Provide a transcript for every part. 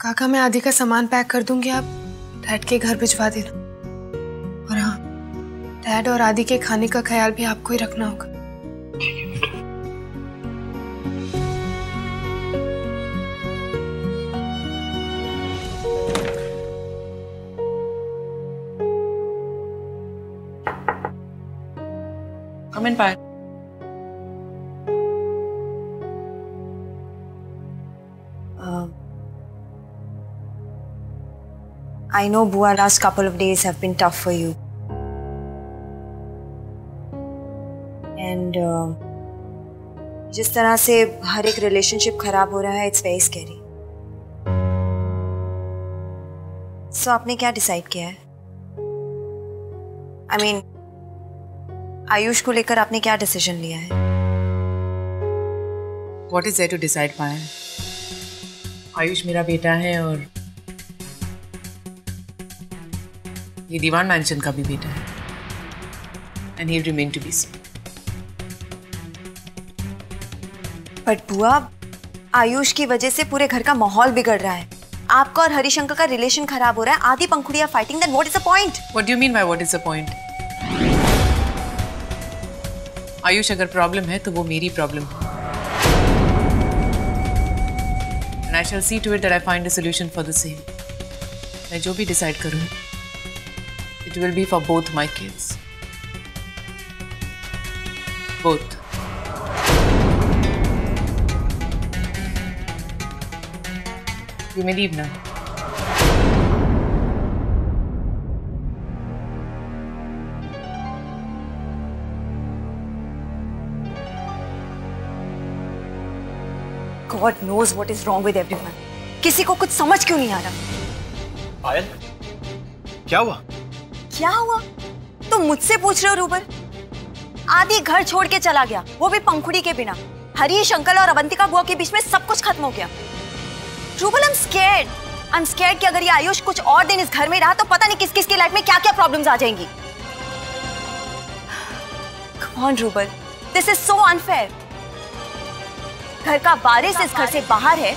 काका मैं आदि का सामान पैक कर दूंगी, आप डैड के घर भिजवा देना। और हाँ, डैड और आदि के खाने का ख्याल भी आपको ही रखना होगा। Come in, Payal. I know, Bua, last couple of days have been tough for you. And जिस तरह से हर एक रिलेशनशिप खराब हो रहा है, it's very scary. So आपने क्या डिसाइड किया है? I mean, आयुष को लेकर आपने क्या डिसीजन लिया है? What is there to decide, Payal? Ayush मेरा बेटा है और ये दीवान मैंशन का भी बेटा है। And he'll remain to be so. But बुआ, आयुष की वजह से पूरे घर का माहौल बिगड़ रहा है। आपका और हरिशंकर का रिलेशन खराब हो रहा है। आदि पंखुड़िया fighting, then what is the point? What do you mean by what is the point? Ayush अगर प्रॉब्लम है तो वो मेरी प्रॉब्लम है। And I shall see to it that I find a solution for the same. मैं जो भी decide करूँ, it will be for both my kids. Both. You may leave now. God knows what is wrong with everyone. किसी को कुछ समझ क्यों नहीं आ रहा? पायल, क्या हुआ? क्या हुआ? तुम मुझसे पूछ रहे हो रूबल? आदि घर छोड़ के चला गया, वो भी पंखुड़ी के बिना। हरीश अंकल और अवंतिका बुआ के बीच में सब कुछ खत्म हो गया। Rouble, I'm scared. I'm scared कि अगर ये आयुष कुछ और दिन इस घर में रहा तो पता नहीं किस किस की लाइफ में क्या क्या प्रॉब्लम्स आ जाएंगी। Come on, rouble, this is so unfair. घर का वारिस इस घर से बाहर है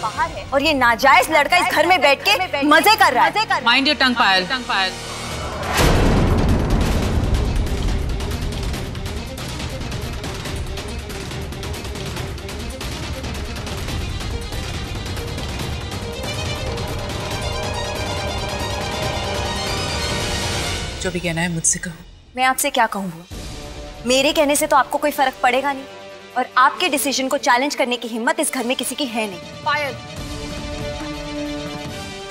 और ये नाजायज लड़का इस घर में बैठ के मजे कर रहा है। Mind your tongue, Payal. जो भी कहना है मुझसे कहो। मैं आपसे क्या कहूँ बुआ? मेरे कहने से तो आपको कोई फर्क पड़ेगा नहीं और आपके डिसीजन को चैलेंज करने की हिम्मत इस घर में किसी की है नहीं। पायल,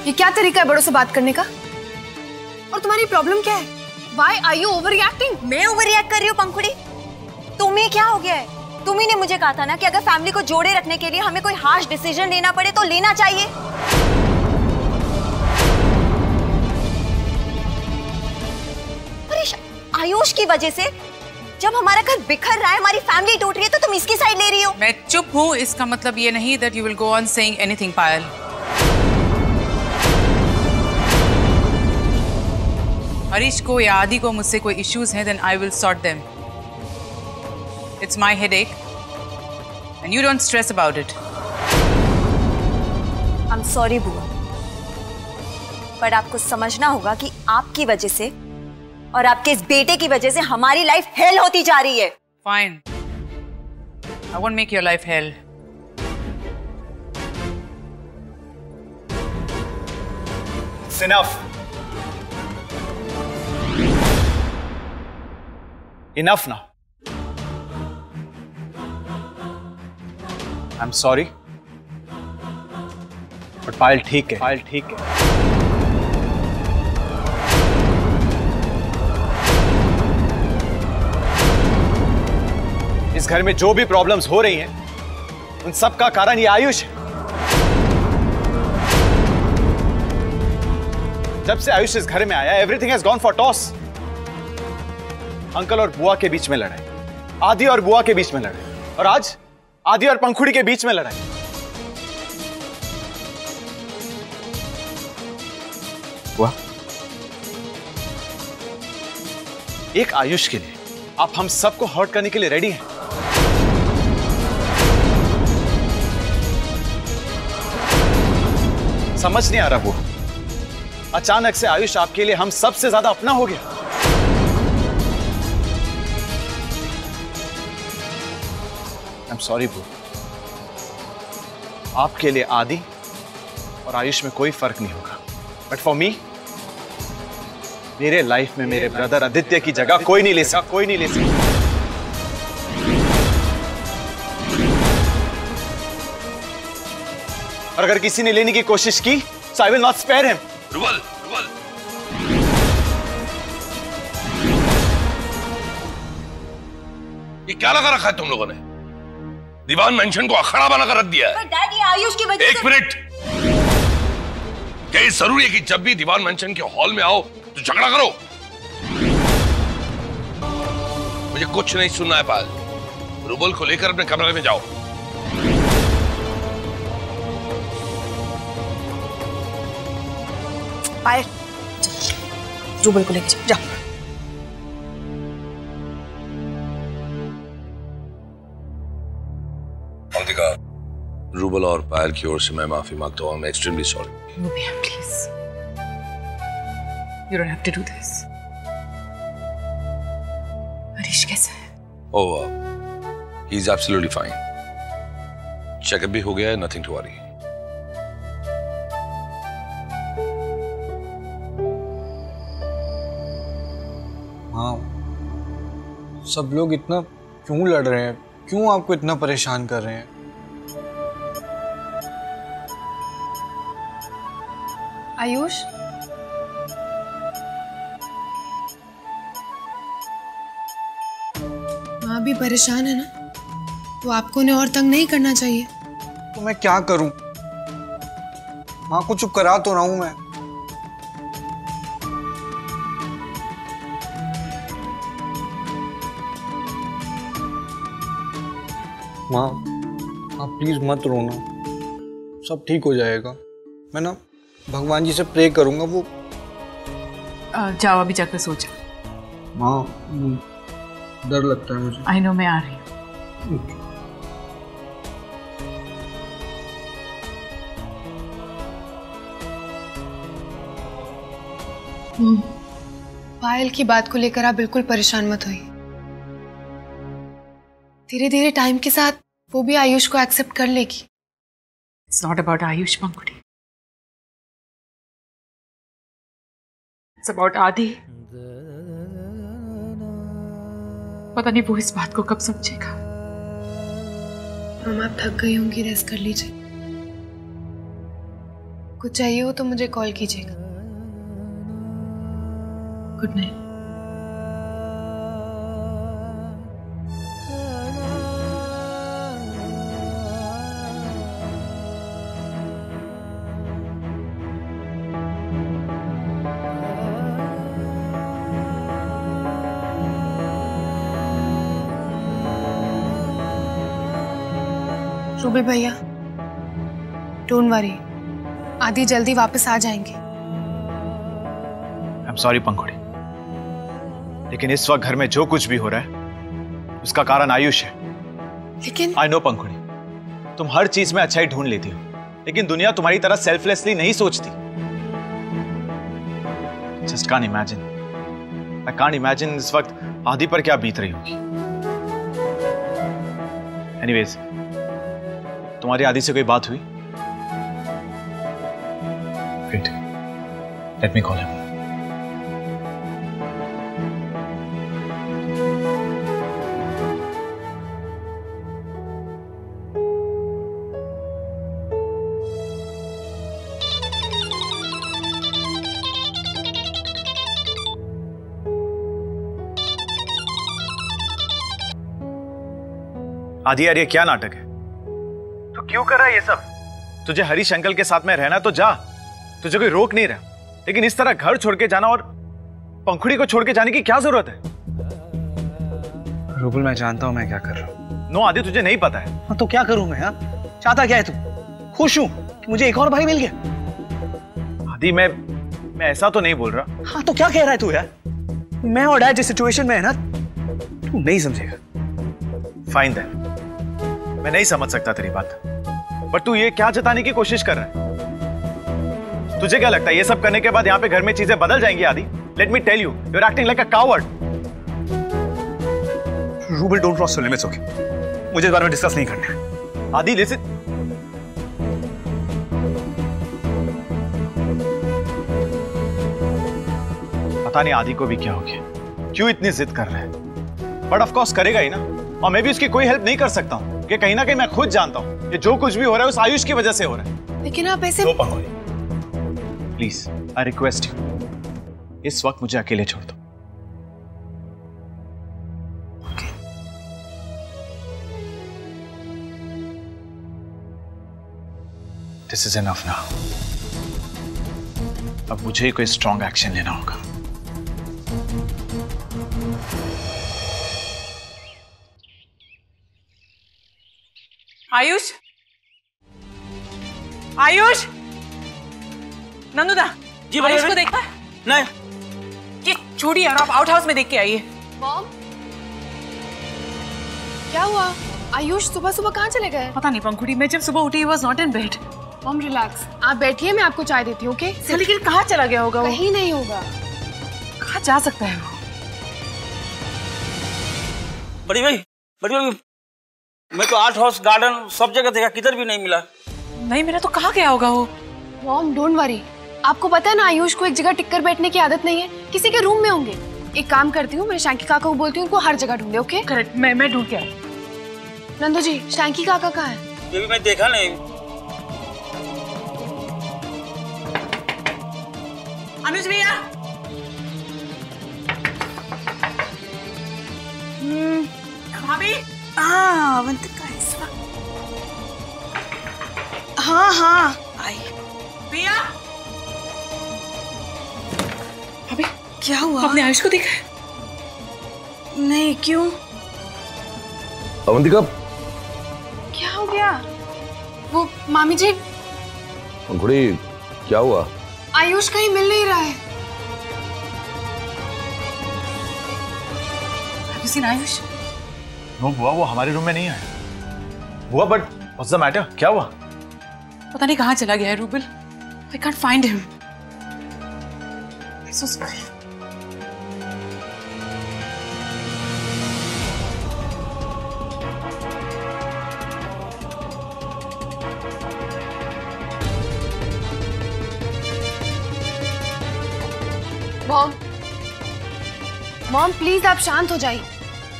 ये क्या तरीका है बड़ों से बात करने का? और तुम्हारी प्रॉब्लम क्या है? Why are you overreacting? मैं ओवररिएक्ट कर रही हूँ पंखुड़ी? तुम्हें क्या हो गया है? तुम्ही ने मुझे कहा था ना कि अगर फैमिली को जोड़े रखने के लिए हमें कोई हार्श डिसीजन लेना पड़े तो लेना चाहिए। आयुष की वजह से जब हमारा घर बिखर रहा है, हमारी फैमिली टूट रही है, तो तुम इसकी साइड ले रही हो। मैं चुप हूँ, इसका मतलब ये नहीं that you will go on saying anything, पायल। हरीश को या आदि को मुझसे कोई इश्यूज हैं, then I will sort them. It's my headache, and you don't stress about it. I'm sorry बुआ, पर आपको समझना होगा कि आपकी वजह से और आपके इस बेटे की वजह से हमारी लाइफ हेल होती जा रही है। Fine. I won't make your life hell. It's enough. Enough now. I'm sorry. But पायल ठीक है। पायल ठीक है। इस घर में जो भी प्रॉब्लम्स हो रही हैं, उन सब का कारण ये आयुष है। जब से आयुष इस घर में आया, everything has gone for toss. Uncle और बुआ के बीच में लड़ाई, आदि और बुआ के बीच में लड़ाई, और आज आदि और पंखुड़ी के बीच में लड़ाई। बुआ, एक आयुष के लिए आप हम सबको हर्ट करने के लिए रेडी हैं? समझ नहीं आ रहा बुआ, अचानक से आयुष आपके लिए हम सबसे ज्यादा अपना हो गया। आई एम सॉरी बुआ, आपके लिए आदि और आयुष में कोई फर्क नहीं होगा, बट फॉर मी, मेरे लाइफ में मेरे ब्रदर आदित्य की जगह कोई नहीं ले सकता, कोई नहीं ले सकता। और अगर किसी ने लेने की कोशिश की, so I will not spare him. Rouble, rouble. ये क्या लगा रखा है तुम लोगों ने? दीवान मेंशन को अखाड़ा बनाकर रख दिया है। डैडी आयुष की वजह से। एक मिनट, क्या ये जरूरी है कि जब भी दीवान मेंशन के हॉल में आओ तो झगड़ा करो? मुझे कुछ नहीं सुनना है पायल। रुबल को लेकर अपने कमरे में जाओ। पायल, रुबल को लेकर जाओ। अवंतिका, रुबल और पायल की ओर से मैं माफी मांगता हूँ। मैं extremely sorry. Rubia, please. You don't have to do this. Harish कैसा है? Oh, he is absolutely fine. Checkup भी हो गया है, nothing to worry. हाँ, सब लोग इतना क्यों लड़ रहे हैं? क्यों आपको इतना परेशान कर रहे हैं? आयुष, माँ भी परेशान है ना, तो आपको उन्हें और तंग नहीं करना चाहिए। तो मैं क्या करूं? माँ को चुप करा तो रहा हूं मैं। माँ, आप प्लीज मत रोना, सब ठीक हो जाएगा। मैं ना भगवान जी से प्रे करूंगा। वो जाओ अभी जाकर सो जाओ। माँ, डर लगता है मुझे। आई नो, मैं आ रही हूँ। पायल की बात को लेकर आप बिल्कुल परेशान मत होइए। धीरे धीरे टाइम के साथ वो भी आयुष को एक्सेप्ट कर लेगी। It's not about Ayush Pankhuri. It's about आदि। पता नहीं वो इस बात को कब समझेगा। हम आप थक गई होंगी, रेस्ट कर लीजिए। कुछ चाहिए हो तो मुझे कॉल कीजिएगा। Good night. रुबल भैया, डोंट वरी, आदि जल्दी वापस आ जाएंगे। आई एम सॉरी पंखुड़ी, लेकिन इस वक्त घर में जो कुछ भी हो रहा है उसका कारण आयुष है। लेकिन आई नो पंखुड़ी, तुम हर चीज में अच्छाई ढूंढ लेती हो, लेकिन दुनिया तुम्हारी तरह सेल्फलेसली नहीं सोचती। Just can't imagine, I can't imagine इस वक्त आदि पर क्या बीत रही होगी। एनीवेज, तुम्हारी आदि से कोई बात हुई? Great. Let me call him. आदि यार, ये क्या नाटक है? तू क्यों कर रहा है ये सब? तुझे हरीश अंकल के साथ में रहना तो जा, तुझे कोई रोक नहीं रहा, लेकिन इस तरह घर छोड़ के जाना और पंखुड़ी को छोड़ के जाने की क्या जरूरत है? रुबल, मैं जानता हूं मैं क्या कर रहा हूं। नो आदि, तुझे नहीं पता है। हाँ, तो क्या करूं मैं? हाँ, चाहता क्या है तू? खुश हूं कि मुझे एक और भाई मिल गया। आदि, मैं ऐसा तो नहीं बोल रहा। हाँ, तो क्या कह रहा है तू यार? मैं और डैड जिस सिचुएशन में है ना, तू नहीं समझेगा। फाइन देन, मैं नहीं समझ सकता तेरी बात, पर तू ये क्या जताने की कोशिश कर रहा है? तुझे क्या लगता है ये सब करने के बाद यहाँ पे घर में चीजें बदल जाएंगी आदि? Let me tell you, you are acting like a coward. Rubal, don't cross your limits, okay? मुझे इस बारे में डिस्कस नहीं करना है। आदि लिसन, पता नहीं आदि को भी क्या हो गया, क्यों इतनी जिद कर रहा है। बट ऑफ कोर्स करेगा ही ना, और मैं भी उसकी कोई हेल्प नहीं कर सकता हूँ कि कहीं ना कहीं मैं खुद जानता हूँ कि जो कुछ भी हो रहा है उस आयुष की वजह से हो रहा है। लेकिन आप ऐसे प्लीज आई रिक्वेस्ट यू, इस वक्त मुझे अकेले छोड़ दो। This is enough now. अब मुझे ही कोई स्ट्रॉन्ग एक्शन लेना होगा। आयुष, आयुष, नंदुदा जी, आयुष को देखा नहीं। ये छोड़िए और आप आउट हाउस में देख के आइए। मॉम, क्या हुआ? आयुष सुबह सुबह कहाँ चले गए? पता नहीं पंखुड़ी, मैं जब सुबह उठी was not in bed. Mom relax, आप बैठिए, मैं आपको चाय देती हूँ, ओके? लेकिन कहाँ चला गया होगा वो? कहीं नहीं होगा। कहाँ जा सकता है वो? बड़ी भाई, मैं तो आर्ट हाउस, गार्डन सब जगह देखा, किधर भी नहीं मिला। नहीं मिला तो कहाँ गया होगा वो? मॉम डोंट वरी, आपको पता है ना आयुष को एक जगह टिककर बैठने की आदत नहीं है, किसी के रूम में होंगे। एक काम करती हूँ, मैं शैंकी काका को बोलती हूँ, उनको हर जगह ढूंढे, ओके? करेक्ट, मैं ढूंढ के आई। नंदू जी, शैंकी काका कहाँ है? ये भी मैं देखा नहीं। अनुज भैया, भाभी। हाँ अवंतिका इस वक्त, हाँ आई। भैया, भाभी क्या हुआ? आपने आयुष को देखा है? नहीं, क्यों? अवंतिका, क्या हो गया? वो मामी जी, पंखुड़ी क्या हुआ? आयुष कहीं मिल नहीं रहा है। आयुष? नो बुआ, वो हमारे रूम में नहीं आया। बुआ, बट व्हाट्स द मैटर? क्या हुआ? पता नहीं कहाँ चला गया है rouble. I can't find him. I'm so sorry. Mom please आप शांत हो जाइए।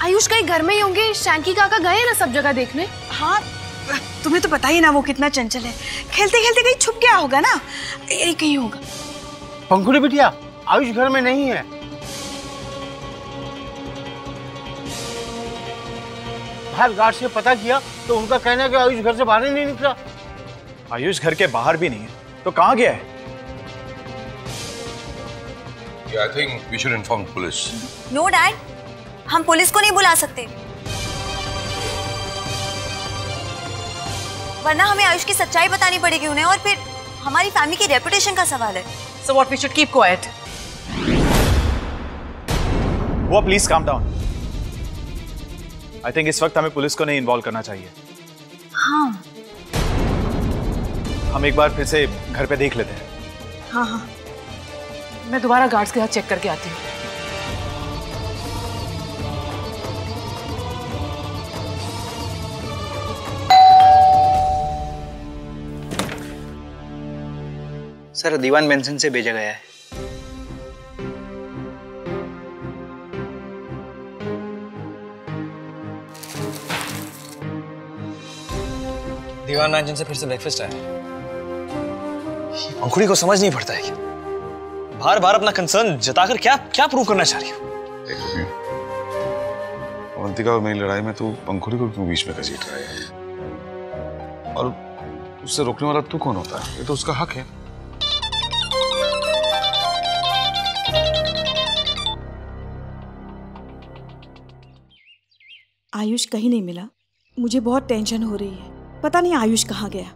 आयुष कहीं घर में ही होंगे, शैंकी काका गए ना सब जगह देखने। हाँ, तुम्हें तो पता ही ना वो कितना चंचल है, खेलते खेलते कहीं छुप गया होगा ना, यही कहीं होगा। पंखुड़ी बिटिया, आयुष घर में नहीं है। बाहर गार्ड से पता किया तो उनका कहना है कि आयुष घर से बाहर ही नहीं निकला। आयुष घर के बाहर भी नहीं है, तो कहाँ गया है? Yeah, I think we should inform police. No dad, हम पुलिस को नहीं बुला सकते, वरना हमें आयुष की सच्चाई बतानी पड़ेगी उन्हें, और फिर हमारी फैमिली की रेपुटेशन का सवाल है। So what, we should keep quiet? वो please calm down. I think इस वक्त हमें पुलिस को नहीं इन्वॉल्व करना चाहिए। हाँ हम एक बार फिर से घर पे देख लेते हैं। हाँ हाँ, मैं दोबारा गार्ड्स के साथ चेक करके आती हूँ। सर, दीवान बेंसन से भेजा गया है। दीवान बेंसन से फिर से ब्रेकफास्ट आया। पंखुड़ी को समझ नहीं पड़ता है कि बार बार अपना कंसर्न जताकर क्या क्या प्रूव करना चाह रही हो। अवंतिका और मेरी लड़ाई में तू पंखुड़ी को क्यों बीच में घसीट रहा है? और उससे रोकने वाला तू कौन होता है? ये तो उसका हक है। आयुष कहीं नहीं मिला, मुझे बहुत टेंशन हो रही है, पता नहीं आयुष कहाँ गया।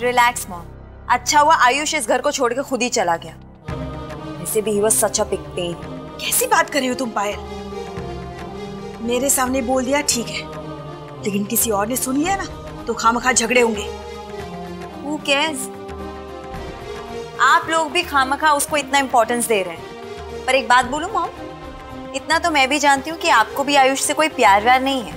रिलैक्स मॉम, अच्छा हुआ आयुष इस घर को छोड़ के खुद ही चला गया। वैसे भी he was such a big pain. कैसी बात कर रही हो तुम पायल? मेरे सामने बोल दिया ठीक है, लेकिन किसी और ने सुन लिया ना तो खामखा झगड़े होंगे। Who cares? आप लोग भी खामखा उसको इतना इम्पोर्टेंस दे रहे हैं। पर एक बात बोलूं मॉम, इतना तो मैं भी जानती हूँ कि आपको भी आयुष से कोई प्यार व्यार नहीं है।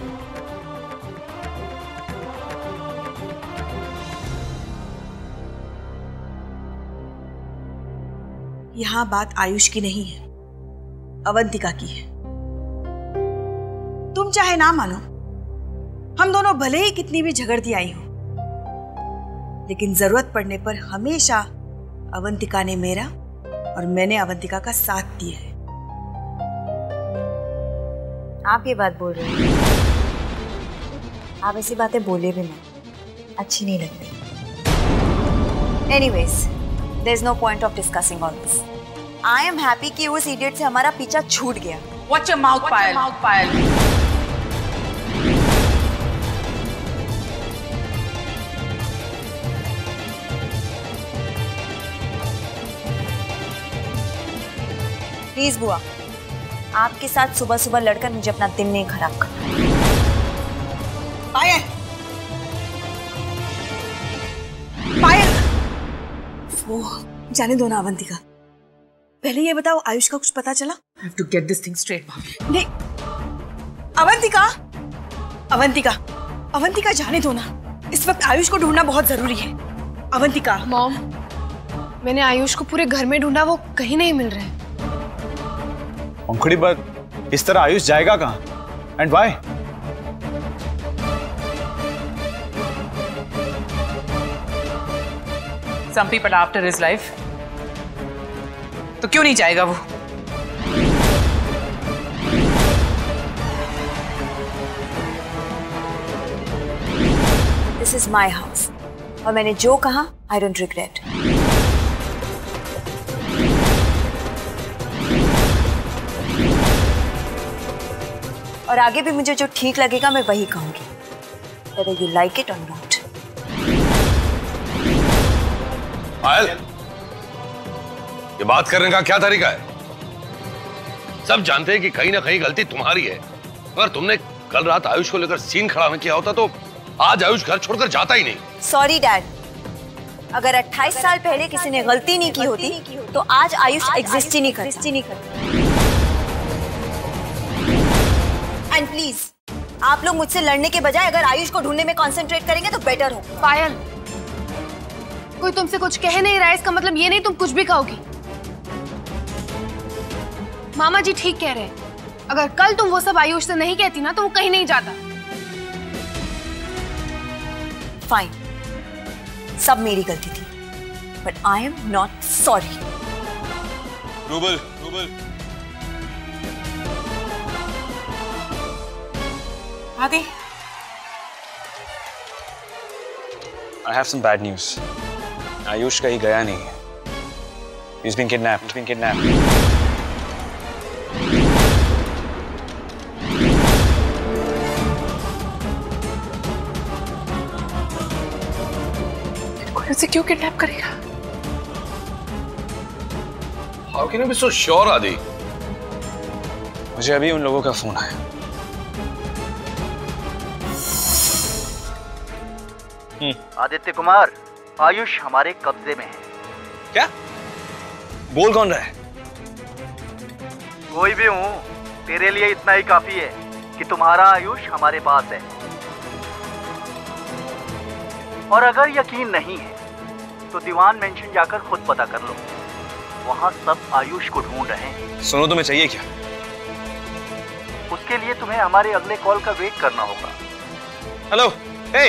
यहाँ बात आयुष की नहीं है, अवंतिका की है। तुम चाहे ना मानो, हम दोनों भले ही कितनी भी झगड़ती आई हो, लेकिन जरूरत पड़ने पर हमेशा अवंतिका ने मेरा और मैंने अवंतिका का साथ दिया है। आप ये बात बोल रहे हैं? आप ऐसी बातें बोले भी नहीं, अच्छी नहीं लगती। Anyways, there's no point of discussing all this. I am happy कि उस idiot से हमारा पीछा छूट गया। Watch your mouth, Payal. Please बुआ, आपके साथ सुबह सुबह लड़कर मुझे अपना दिन नहीं खराब करना। पायल, पायल, वो जाने दो ना अवंतिका। पहले ये बताओ, आयुष का कुछ पता चला? I have to get this thing straight, Mom. नहीं, अवंतिका, अवंतिका, अवंतिका जाने दो ना। इस वक्त आयुष को ढूंढना बहुत जरूरी है। अवंतिका। मॉम, मैंने आयुष को पूरे घर में ढूंढा, वो कहीं नहीं मिल रहे। पंखुड़ी, पर इस तरह आयुष जाएगा कहाँ? And why? Some people after his life. तो क्यों नहीं जाएगा वो? This is my house. और मैंने जो कहा, I don't regret. और आगे भी मुझे जो ठीक लगेगा मैं वही कहूंगी, whether you like it or not. पायल, ये बात करने का क्या तरीका है? सब जानते हैं कि कहीं ना कहीं गलती तुम्हारी है, अगर तुमने कल रात आयुष को लेकर सीन खड़ा नहीं किया होता तो आज आयुष घर छोड़कर जाता ही नहीं। सॉरी डैड, अगर 28 साल पहले किसी ने गलती नहीं की होती तो आज आयुष एग्जिस्ट ही नहीं करता। एंड प्लीज, आप लोग मुझसे लड़ने के बजाय अगर आयुष को ढूंढने में कंसंट्रेट करेंगे तो बेटर हो। पायल, कोई तुमसे कुछ कह नहीं रहा है, इसका मतलब ये नहीं तुम कुछ भी कहोगी। मामा जी ठीक कह रहे हैं, अगर कल तुम वो सब आयुष से नहीं कहती ना तो वो कहीं नहीं जाता। फाइन, सब मेरी गलती थी, but I am not sorry. Rouble, आदि, I have some bad news. Ayush कहीं गया नहीं है। He's been kidnapped. कोई उसे क्यों किडनैप करेगा? How can you be so sure, आदि? मुझे अभी उन लोगों का फोन आया। आदित्य कुमार, आयुष हमारे कब्जे में है। क्या? बोल कौन रहा है? कोई भी हूँ, तेरे लिए इतना ही काफी है कि तुम्हारा आयुष हमारे पास है। और अगर यकीन नहीं है तो दीवान मेंशन जाकर खुद पता कर लो, वहाँ सब आयुष को ढूंढ रहे हैं। सुनो, तुम्हें चाहिए क्या? उसके लिए तुम्हें हमारे अगले कॉल का वेट करना होगा। हेलो, हे,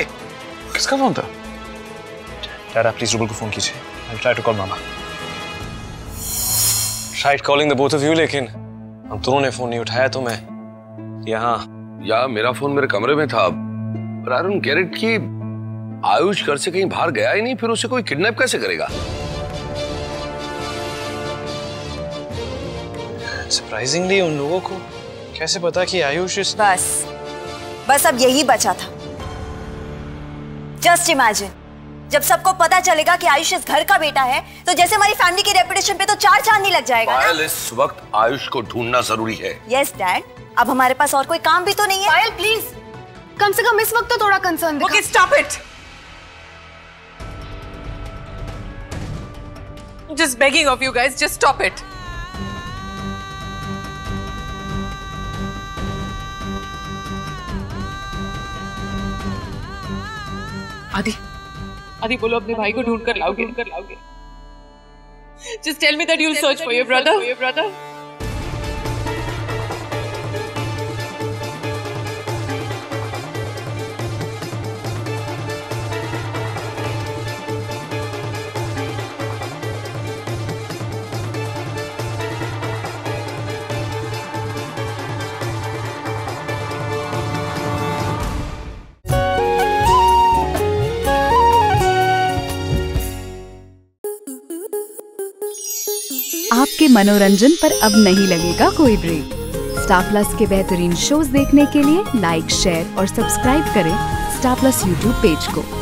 किसका फोन था? Dad, आप प्लीज रूबल को फोन कीजिए। I'll try to call mama. Tried calling the both of you, लेकिन हम दोनों ने फोन नहीं उठाया तो मैं यहाँ। मेरा फोन मेरे कमरे में था। पर I don't get it कि आयुष घर से कहीं बाहर गया ही नहीं, फिर उसे कोई किडनैप कैसे करेगा? सरप्राइजिंगली उन लोगों को कैसे पता कि आयुष इस... बस अब यही बचा था। जस्ट इमेजिन, जब सबको पता चलेगा कि आयुष इस घर का बेटा है तो जैसे हमारी फैमिली की रेपुटेशन पे तो 4 चांद नहीं लग जाएगा ना? पायल, इस वक्त आयुष को ढूंढना जरूरी है। यस डैड, अब हमारे पास और कोई काम भी तो नहीं है। पायल प्लीज, कम से कम इस वक्त तो थोड़ा कंसर्न दिखा। Okay, stop it. I'm just begging of you guys, just stop it. आदि बोलो अपने भाई को ढूंढ कर लाओगे। Just tell me that you'll search for your brother. आपके मनोरंजन पर अब नहीं लगेगा कोई ब्रेक। स्टार प्लस के बेहतरीन शोज देखने के लिए लाइक, शेयर और सब्सक्राइब करें स्टार प्लस यूट्यूब पेज को।